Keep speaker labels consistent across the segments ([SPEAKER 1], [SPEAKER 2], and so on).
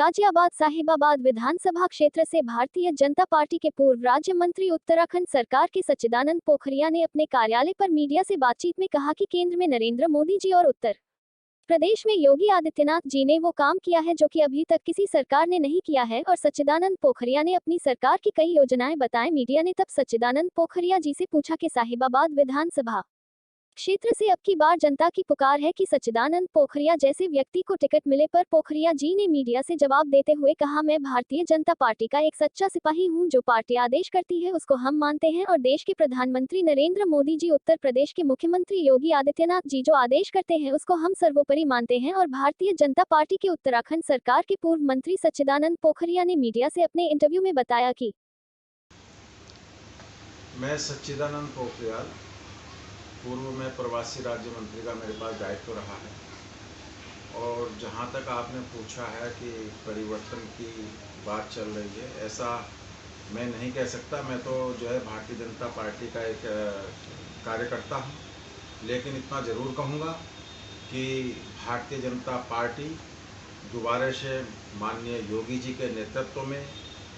[SPEAKER 1] गाजियाबाद साहिबाबाद विधानसभा क्षेत्र से भारतीय जनता पार्टी के पूर्व राज्य मंत्री उत्तराखंड सरकार के सच्चिदानंद पोखरिया ने अपने कार्यालय पर मीडिया से बातचीत में कहा कि केंद्र में नरेंद्र मोदी जी और उत्तर प्रदेश में योगी आदित्यनाथ जी ने वो काम किया है जो कि अभी तक किसी सरकार ने नहीं किया है और सच्चिदानंद पोखरिया ने अपनी सरकार की कई योजनाएं बताएं। मीडिया ने तब सच्चिदानंद पोखरिया जी से पूछा कि साहिबाबाद विधानसभा क्षेत्र से अब की बार जनता की पुकार है कि सच्चिदानंद पोखरिया जैसे व्यक्ति को टिकट मिले, पर पोखरिया जी ने मीडिया से जवाब देते हुए कहा, मैं भारतीय जनता पार्टी का एक सच्चा सिपाही हूं। जो पार्टी आदेश करती है उसको हम मानते हैं और देश के प्रधानमंत्री नरेंद्र मोदी जी, उत्तर प्रदेश के मुख्यमंत्री योगी आदित्यनाथ जी जो आदेश करते हैं उसको हम सर्वोपरि मानते हैं। और भारतीय जनता पार्टी के उत्तराखंड सरकार के पूर्व मंत्री सच्चिदानंद पोखरिया ने मीडिया से अपने इंटरव्यू में बताया कि
[SPEAKER 2] मैं सच्चिदानंद पोखरियाल, पूर्व में प्रवासी राज्य मंत्री का मेरे पास दायित्व रहा है। और जहाँ तक आपने पूछा है कि परिवर्तन की बात चल रही है, ऐसा मैं नहीं कह सकता। मैं तो जो है भारतीय जनता पार्टी का एक कार्यकर्ता हूँ, लेकिन इतना ज़रूर कहूँगा कि भारतीय जनता पार्टी दोबारा से माननीय योगी जी के नेतृत्व में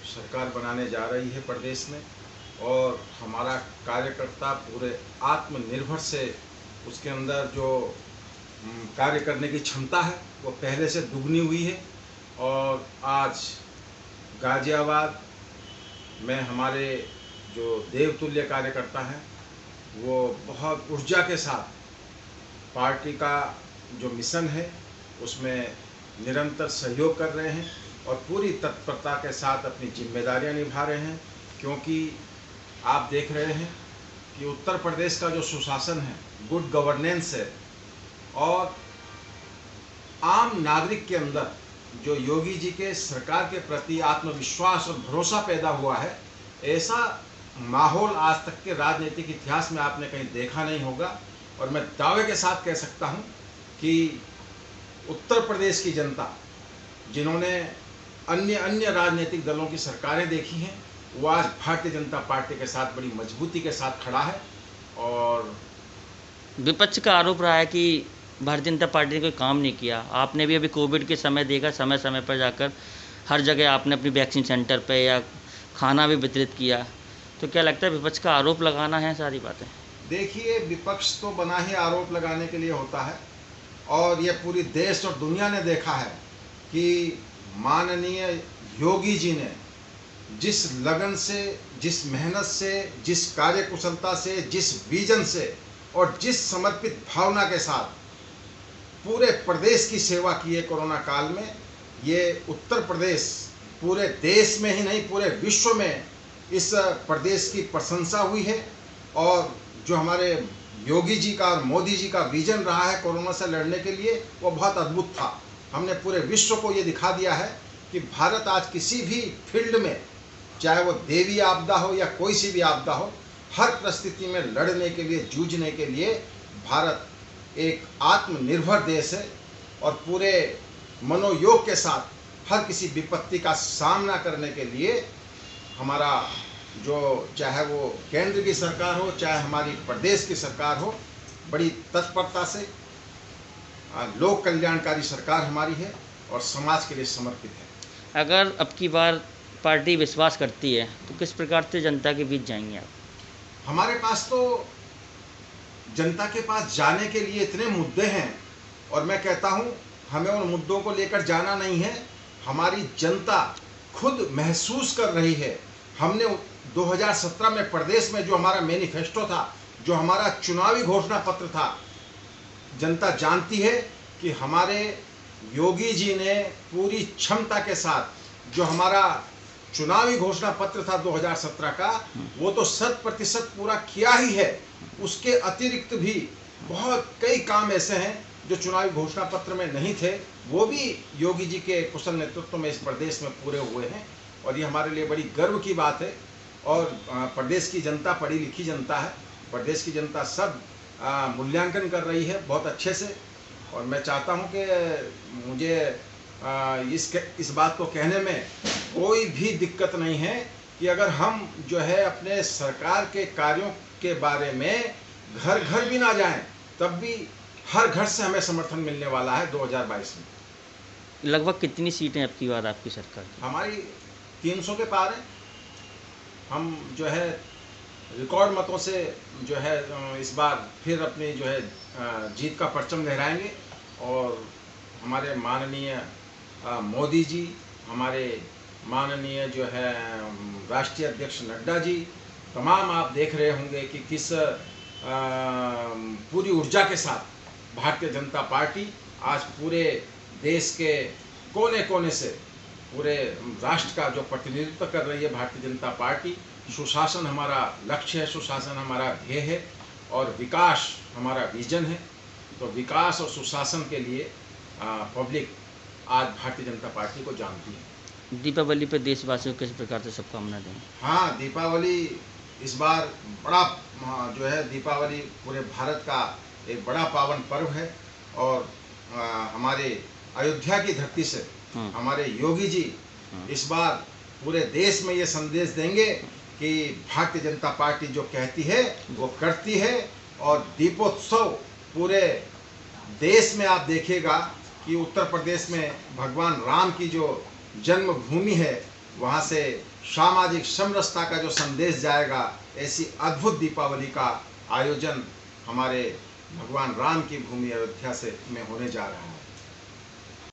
[SPEAKER 2] सरकार बनाने जा रही है प्रदेश में, और हमारा कार्यकर्ता पूरे आत्मनिर्भर से उसके अंदर जो कार्य करने की क्षमता है वो पहले से दुगनी हुई है। और आज गाजियाबाद में हमारे जो देवतुल्य कार्यकर्ता हैं वो बहुत ऊर्जा के साथ पार्टी का जो मिशन है उसमें निरंतर सहयोग कर रहे हैं और पूरी तत्परता के साथ अपनी जिम्मेदारियां निभा रहे हैं। क्योंकि आप देख रहे हैं कि उत्तर प्रदेश का जो सुशासन है, गुड गवर्नेंस है, और आम नागरिक के अंदर जो योगी जी के सरकार के प्रति आत्मविश्वास और भरोसा पैदा हुआ है, ऐसा माहौल आज तक के राजनीतिक इतिहास में आपने कहीं देखा नहीं होगा। और मैं दावे के साथ कह सकता हूं कि उत्तर प्रदेश की जनता, जिन्होंने अन्य राजनीतिक दलों की सरकारें देखी हैं, वो आज भारतीय जनता पार्टी के साथ बड़ी मजबूती के साथ खड़ा है। और
[SPEAKER 3] विपक्ष का आरोप रहा है कि भारतीय जनता पार्टी ने कोई काम नहीं किया। आपने भी अभी कोविड के समय देखा, समय समय पर जाकर हर जगह आपने अपनी वैक्सीन सेंटर पे या खाना भी वितरित किया। तो क्या लगता है विपक्ष का आरोप लगाना है सारी बातें?
[SPEAKER 2] देखिए, विपक्ष तो बना ही आरोप लगाने के लिए होता है, और ये पूरी देश और दुनिया ने देखा है कि माननीय योगी जी ने जिस लगन से, जिस मेहनत से, जिस कार्यकुशलता से, जिस विजन से और जिस समर्पित भावना के साथ पूरे प्रदेश की सेवा की है कोरोना काल में, ये उत्तर प्रदेश पूरे देश में ही नहीं पूरे विश्व में इस प्रदेश की प्रशंसा हुई है। और जो हमारे योगी जी का और मोदी जी का विजन रहा है कोरोना से लड़ने के लिए, वो बहुत अद्भुत था। हमने पूरे विश्व को ये दिखा दिया है कि भारत आज किसी भी फील्ड में, चाहे वो देवी आपदा हो या कोई सी भी आपदा हो, हर परिस्थिति में लड़ने के लिए, जूझने के लिए भारत एक आत्मनिर्भर देश है। और पूरे मनोयोग के साथ हर किसी विपत्ति का सामना करने के लिए हमारा जो, चाहे वो केंद्र की सरकार हो, चाहे हमारी प्रदेश की सरकार हो, बड़ी तत्परता से लोक कल्याणकारी सरकार हमारी है और समाज के लिए समर्पित है।
[SPEAKER 3] अगर अब की बार पार्टी विश्वास करती है तो किस प्रकार से जनता के बीच जाएंगे आप?
[SPEAKER 2] हमारे पास तो जनता के पास जाने के लिए इतने मुद्दे हैं, और मैं कहता हूं हमें उन मुद्दों को लेकर जाना नहीं है। हमारी जनता खुद महसूस कर रही है। हमने 2017 में प्रदेश में जो हमारा मैनिफेस्टो था, जो हमारा चुनावी घोषणा पत्र था, जनता जानती है कि हमारे योगी जी ने पूरी क्षमता के साथ जो हमारा चुनावी घोषणा पत्र था 2017 का, वो तो 100% पूरा किया ही है। उसके अतिरिक्त भी बहुत कई काम ऐसे हैं जो चुनावी घोषणा पत्र में नहीं थे, वो भी योगी जी के कुशल नेतृत्व में इस प्रदेश में पूरे हुए हैं। और ये हमारे लिए बड़ी गर्व की बात है। और प्रदेश की जनता पढ़ी लिखी जनता है, प्रदेश की जनता सब मूल्यांकन कर रही है बहुत अच्छे से। और मैं चाहता हूँ कि मुझे इस बात को कहने में कोई भी दिक्कत नहीं है कि अगर हम जो है अपने सरकार के कार्यों के बारे में घर घर भी ना जाएं, तब भी हर घर से हमें समर्थन मिलने वाला है 2022 में।
[SPEAKER 3] लगभग कितनी सीटें अब की बार आपकी सरकार की?
[SPEAKER 2] हमारी 300 के पार है। हम जो है रिकॉर्ड मतों से जो है इस बार फिर अपनी जो है जीत का परचम लहराएंगे और हमारे माननीय मोदी जी, हमारे माननीय जो है राष्ट्रीय अध्यक्ष नड्डा जी, तमाम आप देख रहे होंगे कि किस पूरी ऊर्जा के साथ भारतीय जनता पार्टी आज पूरे देश के कोने कोने से पूरे राष्ट्र का जो प्रतिनिधित्व कर रही है भारतीय जनता पार्टी। सुशासन हमारा लक्ष्य है, सुशासन हमारा ध्येय है और विकास हमारा विजन है। तो विकास और सुशासन के लिए पब्लिक आज भारतीय जनता पार्टी को जानती है।
[SPEAKER 3] दीपावली पर देशवासियों को किस प्रकार से शुभकामनाएं दें?
[SPEAKER 2] हाँ, दीपावली इस बार बड़ा जो है दीपावली पूरे भारत का एक बड़ा पावन पर्व है और हमारे अयोध्या की धरती से हमारे योगी जी इस बार पूरे देश में ये संदेश देंगे कि भारतीय जनता पार्टी जो कहती है वो करती है। और दीपोत्सव पूरे देश में आप देखिएगा कि उत्तर प्रदेश में भगवान राम की जो जन्मभूमि है वहाँ से सामाजिक समरसता का जो संदेश जाएगा, ऐसी अद्भुत दीपावली का आयोजन हमारे भगवान राम की भूमि अयोध्या से में होने जा रहा है।